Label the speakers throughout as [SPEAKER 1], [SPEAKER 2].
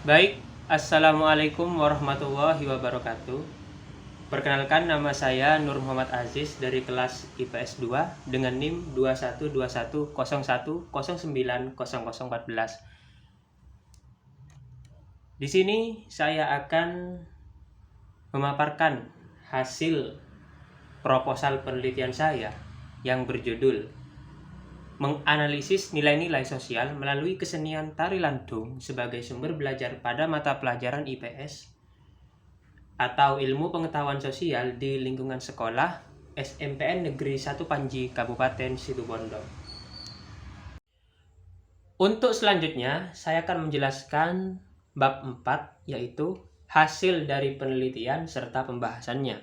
[SPEAKER 1] Baik, Assalamualaikum warahmatullahi wabarakatuh. Perkenalkan, nama saya Nur Muhammad Aziz dari kelas IPS 2 dengan NIM 212101090014. Di sini saya akan memaparkan hasil proposal penelitian saya yang berjudul menganalisis nilai-nilai sosial melalui kesenian tari landung sebagai sumber belajar pada mata pelajaran IPS atau ilmu pengetahuan sosial di lingkungan sekolah SMPN Negeri 1 Panji, Kabupaten Situbondo. Untuk selanjutnya, saya akan menjelaskan bab 4, yaitu hasil dari penelitian serta pembahasannya.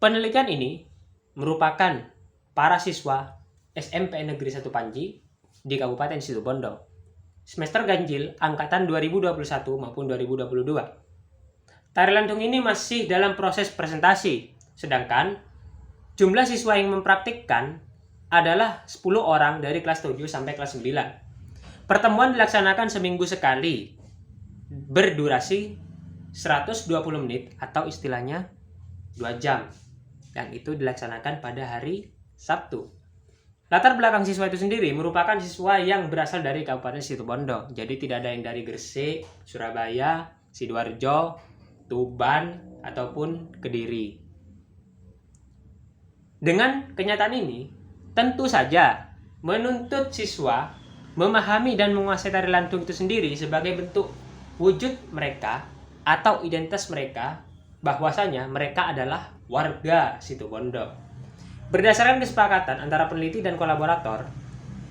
[SPEAKER 1] Penelitian ini merupakan para siswa SMPN Negeri 1 Panji di Kabupaten Situbondo, semester ganjil angkatan 2021 maupun 2022. Tari landung ini masih dalam proses presentasi, sedangkan jumlah siswa yang mempraktikkan adalah 10 orang dari kelas 7 sampai kelas 9. Pertemuan dilaksanakan seminggu sekali, berdurasi 120 menit atau istilahnya 2 jam. Dan itu dilaksanakan pada hari Sabtu. Latar belakang siswa itu sendiri merupakan siswa yang berasal dari Kabupaten Situbondo. Jadi tidak ada yang dari Gresik, Surabaya, Sidoarjo, Tuban, ataupun Kediri. Dengan kenyataan ini, tentu saja menuntut siswa memahami dan menguasai tari landung itu sendiri sebagai bentuk wujud mereka atau identitas mereka bahwasanya mereka adalah warga Situbondo. Berdasarkan kesepakatan antara peneliti dan kolaborator,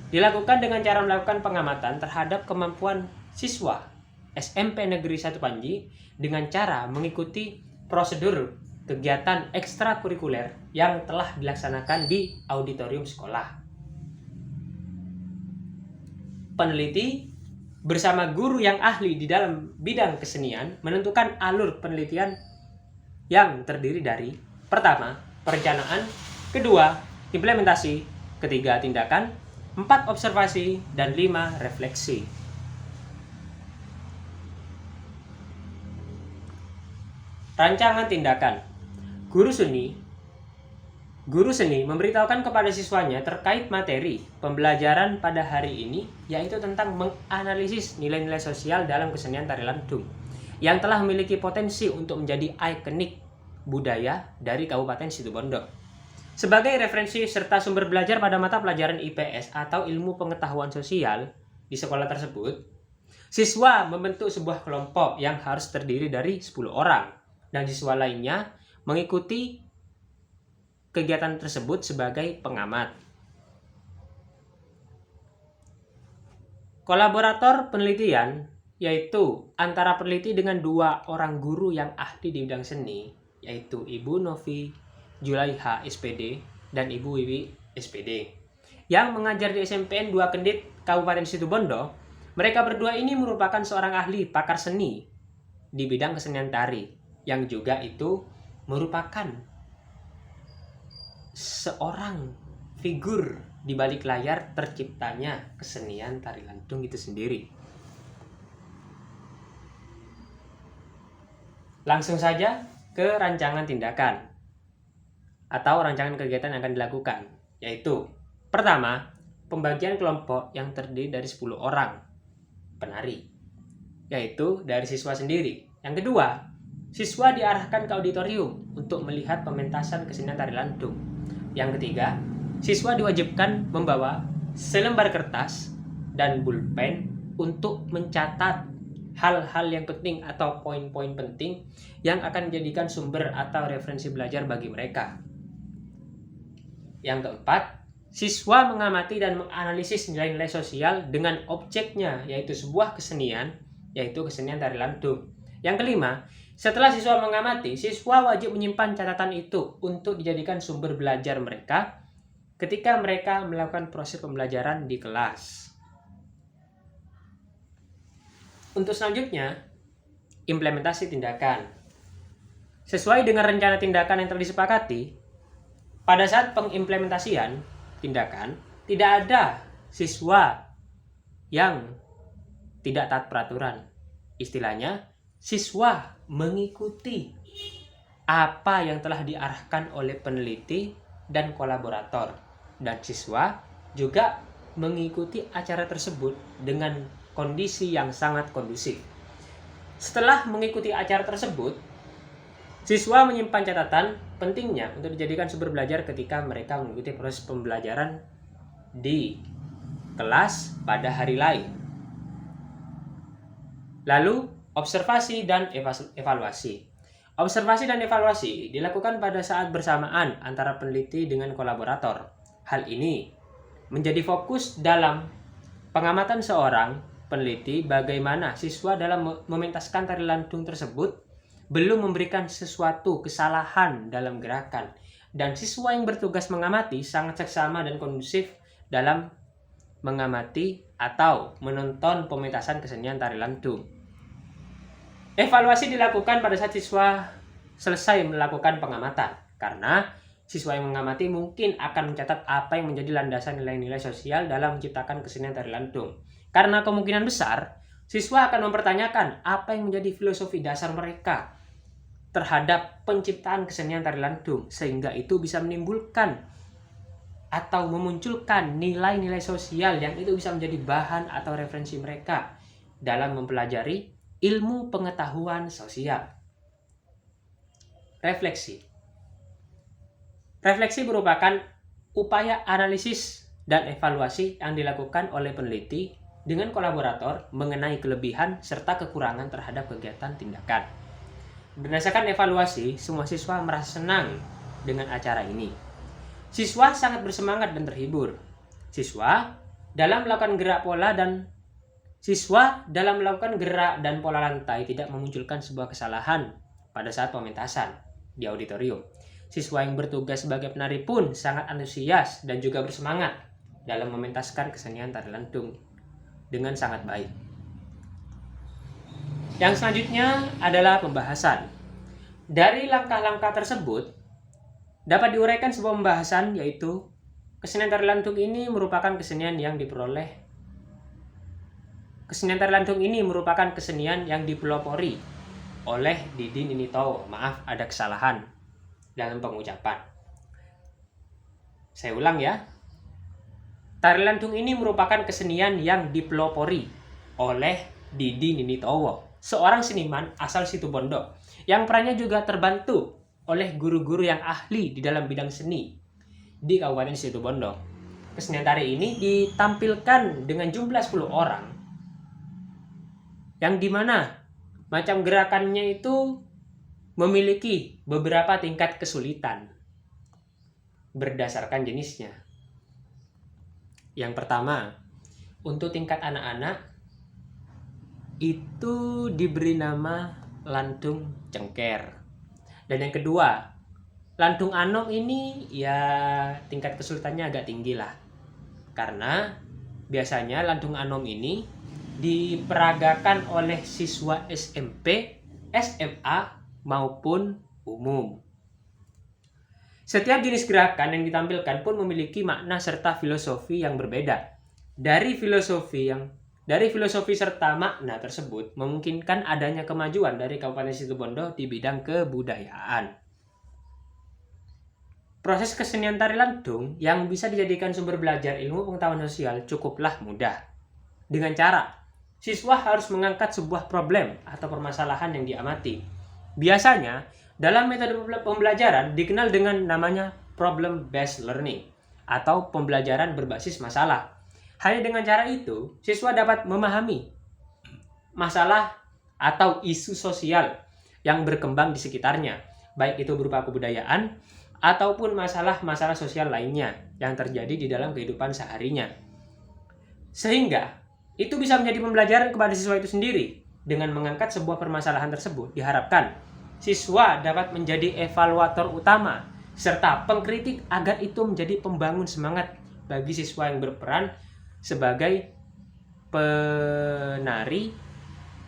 [SPEAKER 1] dilakukan dengan cara melakukan pengamatan terhadap kemampuan siswa SMP Negeri 1 Panji dengan cara mengikuti prosedur kegiatan ekstrakurikuler yang telah dilaksanakan di auditorium sekolah. Peneliti bersama guru yang ahli di dalam bidang kesenian menentukan alur penelitian yang terdiri dari pertama, perencanaan, kedua, implementasi, ketiga, tindakan, 4, observasi, dan 5, refleksi. Rancangan tindakan. Guru seni memberitahukan kepada siswanya terkait materi pembelajaran pada hari ini, yaitu tentang menganalisis nilai-nilai sosial dalam kesenian tari landung yang telah memiliki potensi untuk menjadi ikonik budaya dari Kabupaten Situbondo. Sebagai referensi serta sumber belajar pada mata pelajaran IPS atau ilmu pengetahuan sosial di sekolah tersebut, siswa membentuk sebuah kelompok yang harus terdiri dari 10 orang dan siswa lainnya mengikuti kegiatan tersebut sebagai pengamat. Kolaborator penelitian yaitu antara peneliti dengan 2 orang guru yang ahli di bidang seni, yaitu Ibu Novi Julaiha SPD dan Ibu Wiwi SPD yang mengajar di SMPN 2 Kendit Kabupaten Situbondo. Mereka berdua ini merupakan seorang ahli pakar seni di bidang kesenian tari yang juga itu merupakan seorang figur di balik layar terciptanya kesenian tari landung itu sendiri. Langsung saja ke rancangan tindakan atau rancangan kegiatan yang akan dilakukan, yaitu pertama, pembagian kelompok yang terdiri dari 10 orang penari, yaitu dari siswa sendiri. Yang kedua, siswa diarahkan ke auditorium untuk melihat pementasan kesenian tari landung. Yang ketiga, siswa diwajibkan membawa selembar kertas dan pulpen untuk mencatat hal-hal yang penting atau poin-poin penting yang akan menjadikan sumber atau referensi belajar bagi mereka. Yang keempat, siswa mengamati dan menganalisis nilai-nilai sosial dengan objeknya, yaitu sebuah kesenian, yaitu kesenian tari landung. Yang kelima, setelah siswa mengamati, siswa wajib menyimpan catatan itu untuk dijadikan sumber belajar mereka ketika mereka melakukan proses pembelajaran di kelas. Untuk selanjutnya, implementasi tindakan. Sesuai dengan rencana tindakan yang telah disepakati, pada saat pengimplementasian tindakan, tidak ada siswa yang tidak taat peraturan. Istilahnya, siswa mengikuti apa yang telah diarahkan oleh peneliti dan kolaborator, dan siswa juga mengikuti acara tersebut dengan kondisi yang sangat kondusif. Setelah mengikuti acara tersebut, siswa menyimpan catatan pentingnya untuk dijadikan sumber belajar ketika mereka mengikuti proses pembelajaran di kelas pada hari lain. Lalu, observasi dan evaluasi. Observasi dan evaluasi dilakukan pada saat bersamaan antara peneliti dengan kolaborator. Hal ini menjadi fokus dalam pengamatan seorang peneliti bagaimana siswa dalam mementaskan tari lantung tersebut belum memberikan sesuatu kesalahan dalam gerakan, dan siswa yang bertugas mengamati sangat seksama dan kondusif dalam mengamati atau menonton pementasan kesenian tari lantung. Evaluasi dilakukan pada saat siswa selesai melakukan pengamatan, karena siswa yang mengamati mungkin akan mencatat apa yang menjadi landasan nilai-nilai sosial dalam menciptakan kesenian tari lantung. Karena kemungkinan besar, siswa akan mempertanyakan apa yang menjadi filosofi dasar mereka terhadap penciptaan kesenian tari lantung, sehingga itu bisa menimbulkan atau memunculkan nilai-nilai sosial yang itu bisa menjadi bahan atau referensi mereka dalam mempelajari ilmu pengetahuan sosial. Refleksi. Refleksi merupakan upaya analisis dan evaluasi yang dilakukan oleh peneliti dengan kolaborator mengenai kelebihan serta kekurangan terhadap kegiatan tindakan. Berdasarkan evaluasi, semua siswa merasa senang dengan acara ini. Siswa sangat bersemangat dan terhibur. Siswa dalam melakukan gerak dan pola lantai tidak memunculkan sebuah kesalahan pada saat pementasan di auditorium. Siswa yang bertugas sebagai penari pun sangat antusias dan juga bersemangat dalam mementaskan kesenian tari lantung dengan sangat baik. Yang selanjutnya adalah pembahasan. Dari langkah-langkah tersebut dapat diuraikan sebuah pembahasan, yaitu kesenian tari lantung ini merupakan kesenian yang dipelopori oleh Didi Ninitowo. Maaf, ada kesalahan dalam pengucapan. Saya ulang ya. Tari lantung ini merupakan kesenian yang dipelopori oleh Didi Ninitowo, seorang seniman asal Situbondo yang perannya juga terbantu oleh guru-guru yang ahli di dalam bidang seni di Kabupaten Situbondo. Kesenian tari ini ditampilkan dengan jumlah 10 orang, yang dimana macam gerakannya itu memiliki beberapa tingkat kesulitan berdasarkan jenisnya. Yang pertama, untuk tingkat anak-anak itu diberi nama lantung cengker. Dan yang kedua, lantung anom ini ya tingkat kesulitannya agak tinggi lah. Karena biasanya lantung anom ini diperagakan oleh siswa SMP, SMA, maupun umum. Setiap jenis gerakan yang ditampilkan pun memiliki makna serta filosofi yang berbeda. Dari filosofi serta makna tersebut memungkinkan adanya kemajuan dari Kabupaten Situbondo di bidang kebudayaan. Proses kesenian tari lantung yang bisa dijadikan sumber belajar ilmu pengetahuan sosial cukuplah mudah. Dengan cara, siswa harus mengangkat sebuah problem atau permasalahan yang diamati. Biasanya, dalam metode pembelajaran dikenal dengan namanya problem-based learning atau pembelajaran berbasis masalah. Hanya dengan cara itu, siswa dapat memahami masalah atau isu sosial yang berkembang di sekitarnya, baik itu berupa kebudayaan ataupun masalah-masalah sosial lainnya yang terjadi di dalam kehidupan seharinya. Sehingga, itu bisa menjadi pembelajaran kepada siswa itu sendiri. Dengan mengangkat sebuah permasalahan tersebut, diharapkan siswa dapat menjadi evaluator utama serta pengkritik agar itu menjadi pembangun semangat bagi siswa yang berperan sebagai penari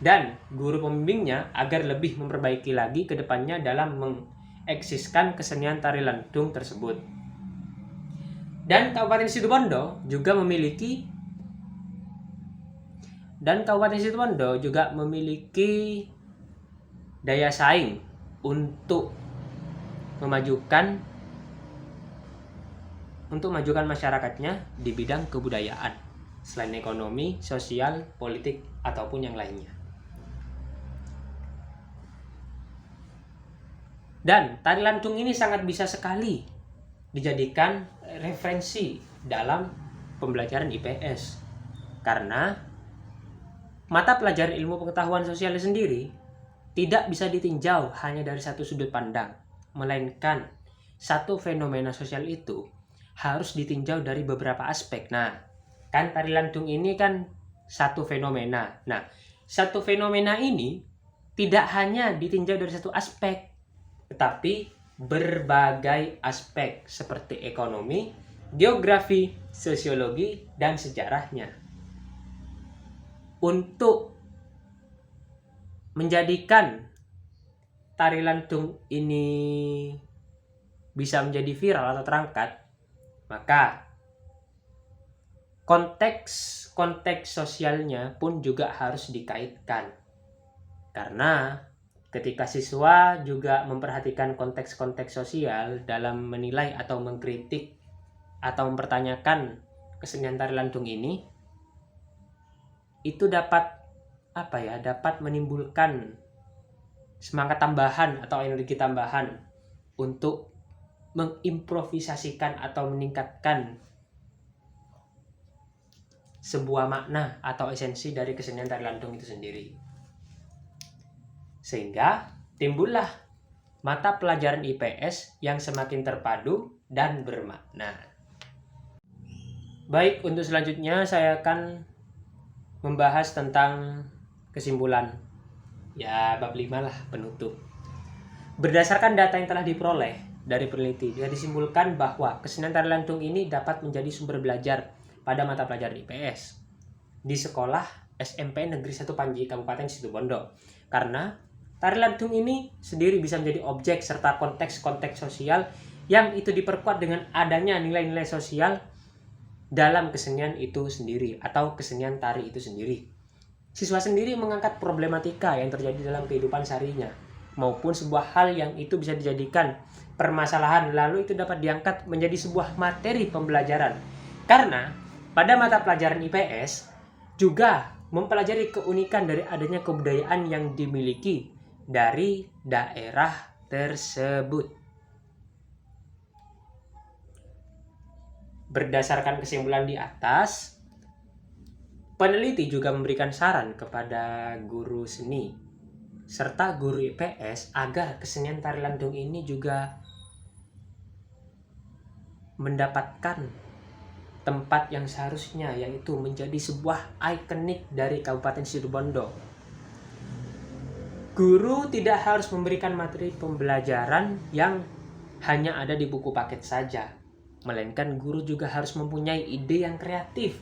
[SPEAKER 1] dan guru pembimbingnya agar lebih memperbaiki lagi ke depannya dalam mengeksiskan kesenian tari lantung tersebut. Dan Kabupaten Situbondo juga memiliki Dan Kabupaten Situbondo juga memiliki daya saing untuk memajukan masyarakatnya di bidang kebudayaan selain ekonomi, sosial, politik, ataupun yang lainnya. Dan tari lantung ini sangat bisa sekali dijadikan referensi dalam pembelajaran IPS, karena mata pelajaran ilmu pengetahuan sosial sendiri tidak bisa ditinjau hanya dari satu sudut pandang, melainkan satu fenomena sosial itu harus ditinjau dari beberapa aspek. Nah, kan tari lantung ini kan satu fenomena. Nah, satu fenomena ini tidak hanya ditinjau dari satu aspek, tetapi berbagai aspek seperti ekonomi, geografi, sosiologi, dan sejarahnya. Untuk menjadikan tari lantung ini bisa menjadi viral atau terangkat, maka konteks sosialnya pun juga harus dikaitkan. Karena ketika siswa juga memperhatikan konteks
[SPEAKER 2] sosial dalam menilai atau mengkritik atau mempertanyakan kesenian tari lantung ini, itu dapat menimbulkan semangat tambahan atau energi tambahan untuk mengimprovisasikan atau meningkatkan sebuah makna atau esensi dari kesenian tari lantung itu sendiri. Sehingga timbullah mata pelajaran IPS yang semakin terpadu dan bermakna. Baik, untuk selanjutnya saya akan membahas tentang kesimpulan. Ya, bab 5 lah, penutup. Berdasarkan data yang telah diperoleh dari peneliti, disimpulkan bahwa kesenian tari lantung ini dapat menjadi sumber belajar pada mata pelajaran IPS di sekolah SMP Negeri 1 Panji, Kabupaten Situbondo. Karena tari lantung ini sendiri bisa menjadi objek serta konteks-konteks sosial yang itu diperkuat dengan adanya nilai-nilai sosial dalam kesenian itu sendiri atau kesenian tari itu sendiri. Siswa sendiri mengangkat problematika yang terjadi dalam kehidupan seharinya maupun sebuah hal yang itu bisa dijadikan permasalahan, lalu itu dapat diangkat menjadi sebuah materi pembelajaran. Karena pada mata pelajaran IPS juga mempelajari keunikan dari adanya kebudayaan yang dimiliki dari daerah tersebut. Berdasarkan kesimpulan di atas, peneliti juga memberikan saran kepada guru seni serta guru IPS agar kesenian tari lantung ini juga mendapatkan tempat yang seharusnya, yaitu menjadi sebuah ikonik dari Kabupaten Situbondo. Guru tidak harus memberikan materi pembelajaran yang hanya ada di buku paket saja, melainkan guru juga harus mempunyai ide yang kreatif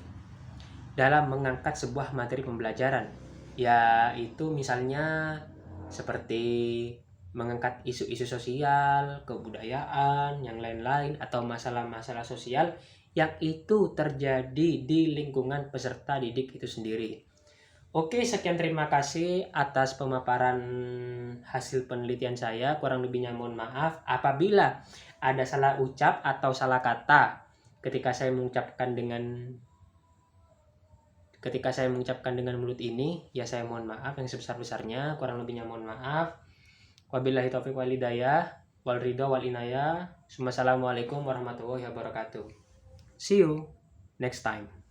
[SPEAKER 2] dalam mengangkat sebuah materi pembelajaran, yaitu misalnya seperti mengangkat isu-isu sosial, kebudayaan, yang lain-lain, atau masalah-masalah sosial yang itu terjadi di lingkungan peserta didik itu sendiri. Oke, sekian, terima kasih atas pemaparan hasil penelitian saya. Kurang lebihnya mohon maaf apabila ada salah ucap atau salah kata ketika saya mengucapkan dengan mulut ini, ya saya mohon maaf yang sebesar-besarnya. Kurang lebihnya mohon maaf. Wabillahi taufiq wal hidayah wal ridho wal inayah. Wassalamualaikum warahmatullahi wabarakatuh. See you next time.